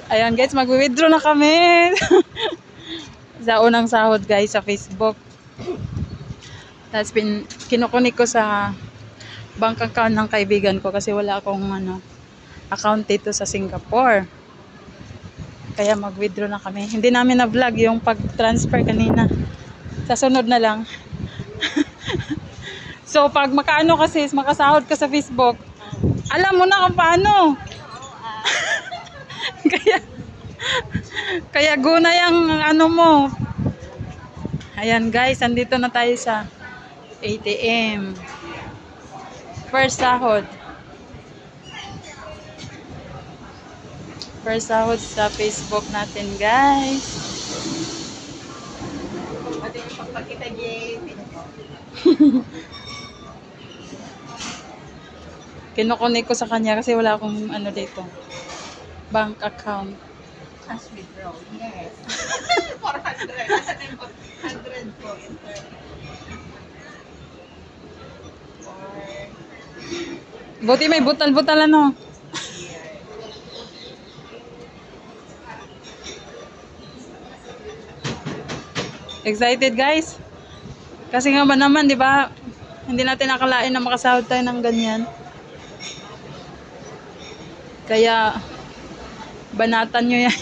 Ayan guys, mag-withdraw na kami. Sa unang sahod guys sa Facebook. Tapos kinukunik ko sa bank account ng kaibigan ko kasi wala akong account dito sa Singapore. Kaya mag-withdraw na kami. Hindi namin na-vlog yung pag-transfer kanina. Sa sunod na lang. So pag makaano kasi, makasahod ka sa Facebook, alam mo na kung paano. Kaya guna yung ano mo. Ayan guys, andito na tayo sa ATM. First sahod. First sahod sa Facebook natin guys. Pati yung pagpakita Jay. Kinukunik ko sa kanya kasi wala akong ano dito. Bank account. Cash withdraw, yes. 400. Asan yung 100 po? Buti may butal-butal ano. Excited guys? Kasi nga ba naman, di ba? Hindi natin nakalain na makasahod tayo ng ganyan. Kaya banatan nyo yan.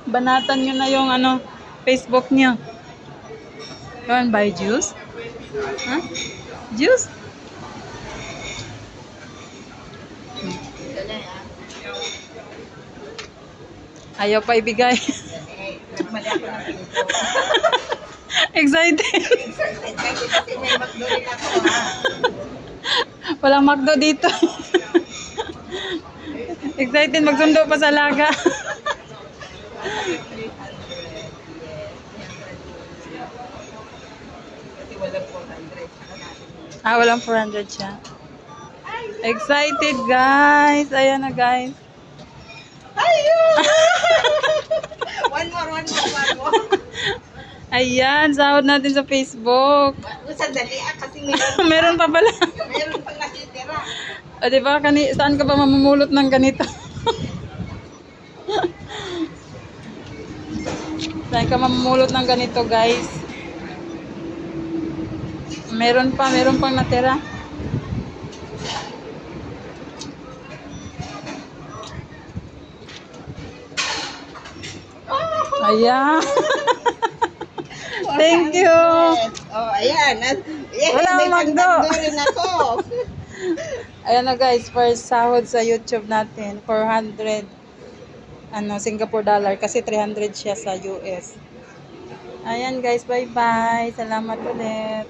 Banatan nyo na yung Facebook nyo. Go and buy juice? Huh? Juice? Ayaw pa ibigay. Nagmali ako ng pinito. Excited. Kasi may McDo rin ako ha. Walang McDo dito. Excited magsundo pa sa laga. Kasi walang 400. Walang 400 siya. Excited guys. Ayan na guys. Ayun! One more. Ayan, sahod natin sa Facebook. Sandali kasi Meron pa pala. meron pang nasitira. O diba, saan ka ba mamumulot ng ganito? Saan ka mamumulot ng ganito guys? Meron pang natira. Ayan. Thank you. Oh, ayan. Yes, Wala may McDo. pang-McDo rin ako. Ayan na guys, first sahod sa YouTube natin, 400 Singapore dollar kasi 300 siya sa US. Ayan guys, bye-bye. Salamat ulit.